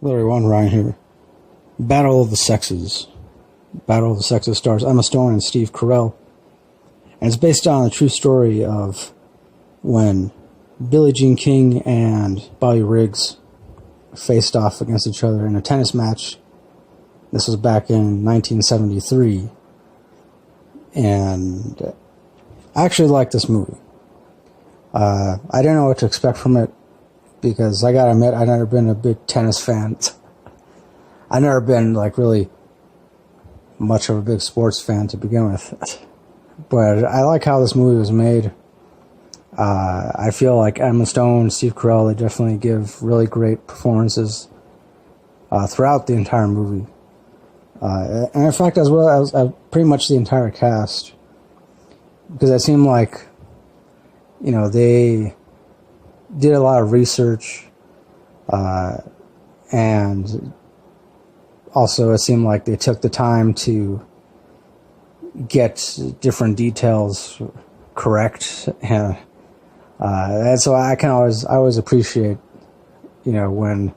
Larry One Ryan here. Battle of the Sexes. Battle of the Sexes stars Emma Stone and Steve Carell. And it's based on a true story of when Billie Jean King and Bobby Riggs faced off against each other in a tennis match. This was back in 1973. And I actually liked this movie. I didn't know what to expect from it because I gotta admit, I've never been a big tennis fan. I've never been like really much of a big sports fan to begin with. But I like how this movie was made. I feel like Emma Stone, Steve Carell, they definitely give really great performances throughout the entire movie. And in fact, as well as pretty much the entire cast. Because it seemed like, you know, they did a lot of research, and also it seemed like they took the time to get different details correct, and so I always appreciate, you know, when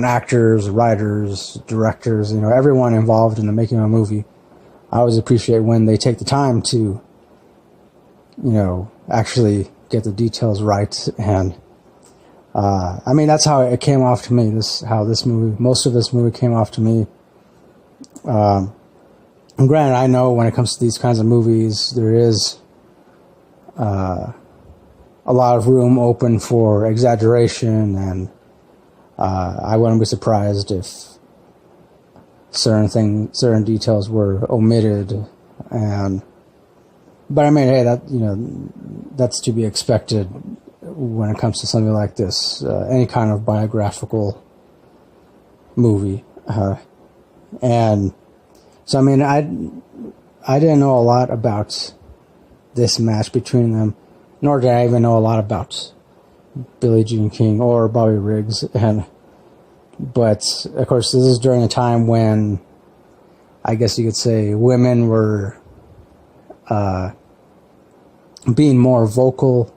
actors, writers, directors, you know, everyone involved in the making of a movie, I always appreciate when they take the time to, you know, actually get the details right. And I mean, that's how it came off to me. Most of this movie came off to me. And granted, I know when it comes to these kinds of movies, there is a lot of room open for exaggeration, and I wouldn't be surprised if certain details were omitted. But I mean, hey, that's to be expected when it comes to something like this, any kind of biographical movie. And so, I mean, I didn't know a lot about this match between them, nor did I even know a lot about Billie Jean King or Bobby Riggs. But of course, this is during a time when, I guess you could say, women were being more vocal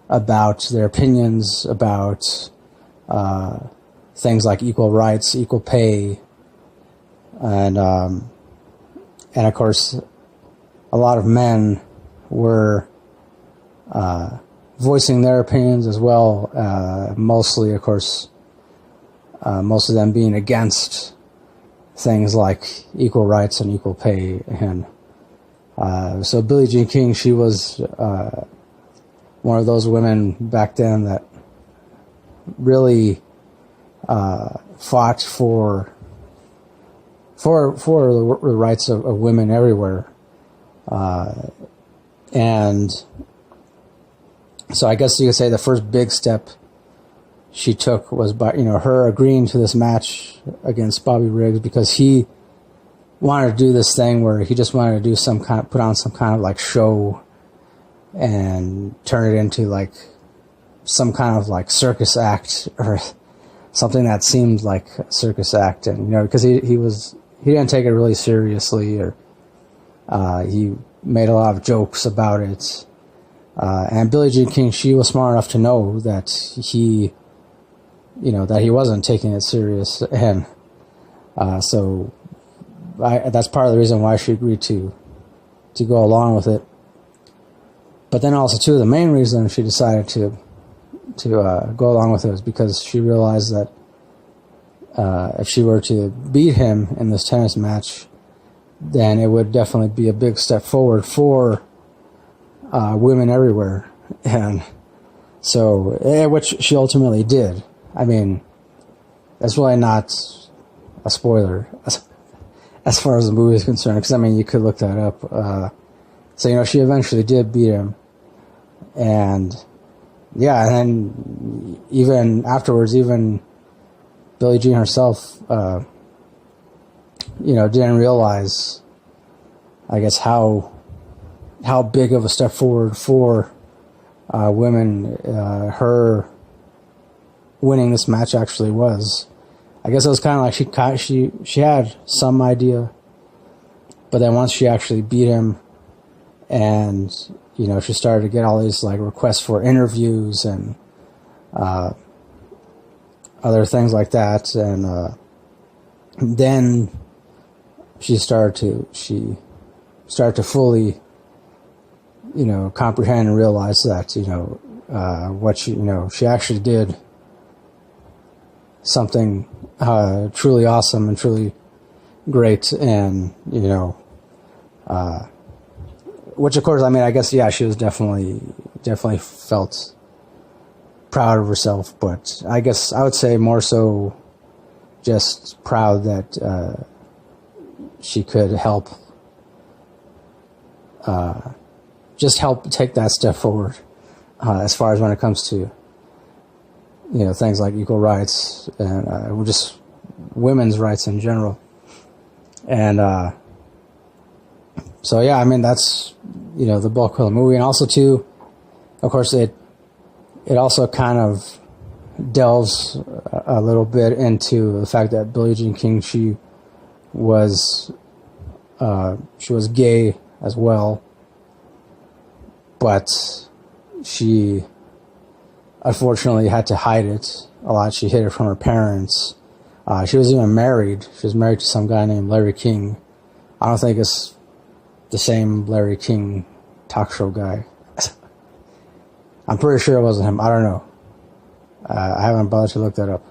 about their opinions about things like equal rights, equal pay, and of course, a lot of men were voicing their opinions as well. Mostly, of course, most of them being against things like equal rights and equal pay. And so Billie Jean King, she was one of those women back then that really fought for the rights of women everywhere. And so I guess you could say the first big step she took was by, you know, her agreeing to this match against Bobby Riggs, because he wanted to do this thing where he just wanted to do put on some kind of like show and turn it into like some kind of like circus act or something that seemed like a circus act. And, you know, because he didn't take it really seriously, or he made a lot of jokes about it. And Billie Jean King, she was smart enough to know that he wasn't taking it serious. And so that's part of the reason why she agreed to go along with it. But then also, too, the main reason she decided to go along with it was because she realized that if she were to beat him in this tennis match, then it would definitely be a big step forward for women everywhere. And so, which she ultimately did. I mean, that's really not a spoiler as far as the movie is concerned, because, I mean, you could look that up. So, you know, she eventually did beat him. And, yeah, and then even afterwards, even Billie Jean herself, you know, didn't realize, I guess, how big of a step forward for women her winning this match actually was. I guess it was kind of like she had some idea, but then once she actually beat him, and, you know, she started to get all these like requests for interviews, and other things like that. And then she started to fully, comprehend and realize that, what she actually did something truly awesome and truly great. And, which of course, I guess, yeah, she was definitely felt proud of herself, but I guess I would say more so just proud that she could help take that step forward as far as when it comes to things like equal rights and just women's rights in general. And so yeah, that's the bulk of the movie. And also too, of course, it also kind of delves a little bit into the fact that Billie Jean King, she was gay as well, but she unfortunately had to hide it a lot. She hid it from her parents. She was even married. She was married to some guy named Larry King. I don't think it's the same Larry King talk show guy. I'm pretty sure it wasn't him. I don't know. I haven't bothered to look that up.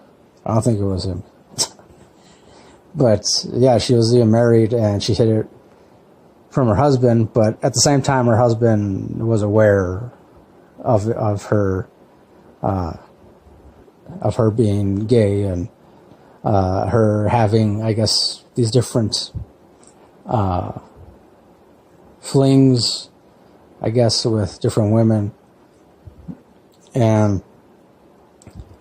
I don't think it was him. But yeah, she was even married, and she hid it from her husband. But at the same time, her husband was aware of her being gay, and her having, I guess, these different flings, I guess, with different women. And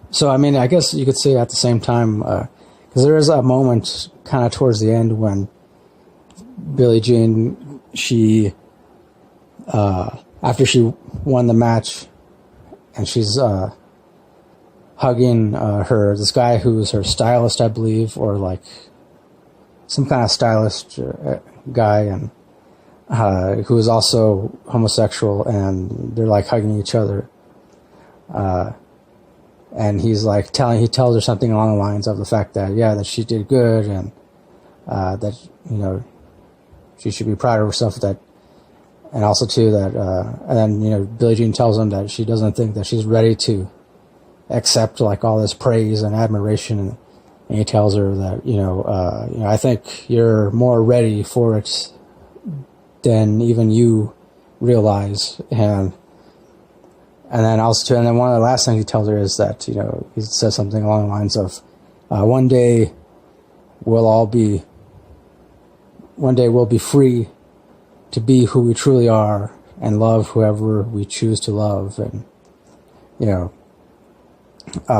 so, I guess you could say at the same time, because there is a moment kind of towards the end when Billie Jean, she, after she won the match, and she's hugging this guy who's her stylist, I believe, or like some kind of stylist guy, and who is also homosexual, and they're like hugging each other. And he's like he tells her something along the lines of the fact that, yeah, that she did good, and that, she should be proud of herself, that, and also too that, and then, Billie Jean tells him that she doesn't think that she's ready to accept like all this praise and admiration, and he tells her that, I think you're more ready for it than even you realize. And then also too, and then one of the last things he tells her is that, he says something along the lines of, one day we'll be free to be who we truly are and love whoever we choose to love. And,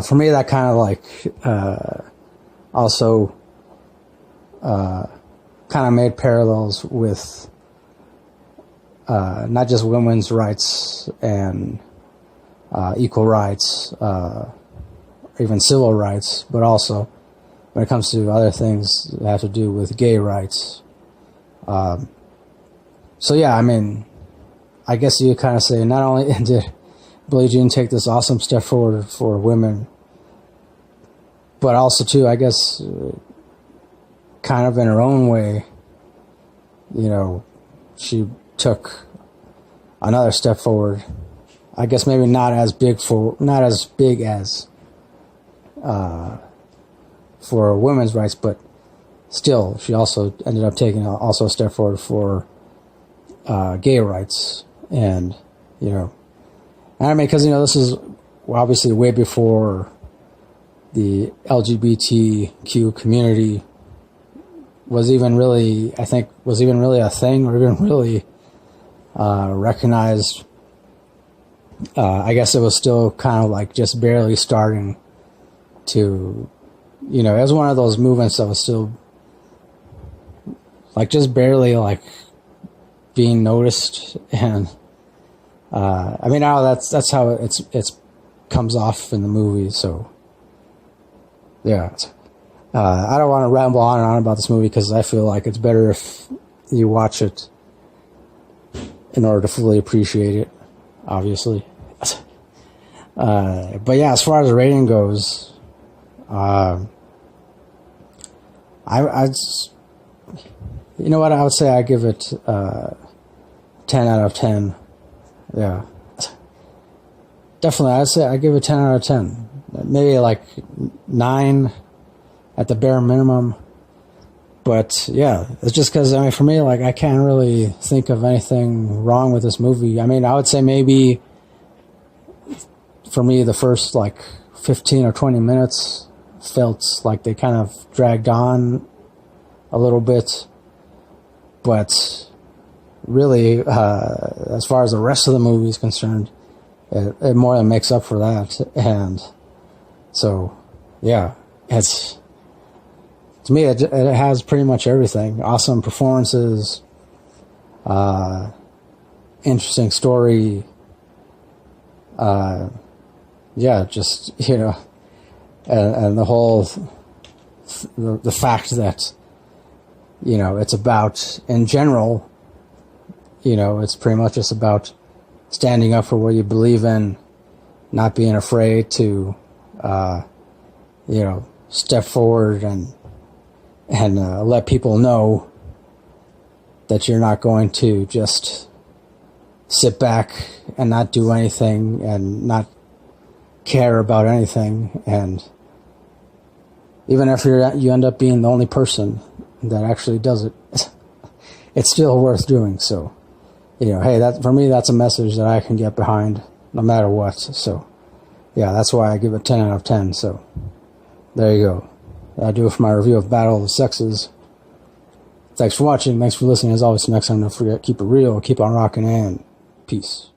for me, that kind of like, also, kind of made parallels with, not just women's rights and, equal rights, even civil rights, but also when it comes to other things that have to do with gay rights. So yeah, I guess you could kind of say not only did Billie Jean take this awesome step forward for women, but also too, I guess, kind of in her own way, she took another step forward. I guess maybe not as big as for women's rights, but still, she also ended up taking also a step forward for gay rights. And because this is obviously way before the LGBTQ community was even really a thing, or even really recognized. I guess it was still kind of like just barely starting to, it was one of those movements that was still like just barely like being noticed. And now that's how it's comes off in the movie. So yeah, I don't want to ramble on and on about this movie, because I feel like it's better if you watch it in order to fully appreciate it, obviously. But yeah, as far as the rating goes, You know what? I would say I give it 10 out of 10. Yeah. Definitely, I'd say I give it 10 out of 10. Maybe like 9 at the bare minimum. But yeah, it's just because, I mean, for me, like, I can't really think of anything wrong with this movie. I mean, I would say maybe for me, the first like 15 or 20 minutes felt like they kind of dragged on a little bit. But really, as far as the rest of the movie is concerned, it more than makes up for that. And so, yeah, to me, it has pretty much everything. Awesome performances, interesting story, yeah, just, you know, and the whole, the fact that, you know, it's about, in general, you know, it's pretty much just about standing up for what you believe in, not being afraid to, you know, step forward and let people know that you're not going to just sit back and not do anything and not care about anything. And even if you end up being the only person that actually does it, it's still worth doing. So, you know, hey, that, for me, that's a message that I can get behind no matter what. So, yeah, that's why I give it 10 out of 10. So, there you go. That'll do it for my review of Battle of the Sexes. Thanks for watching. Thanks for listening. As always, next time, don't forget, keep it real, keep on rocking, and peace.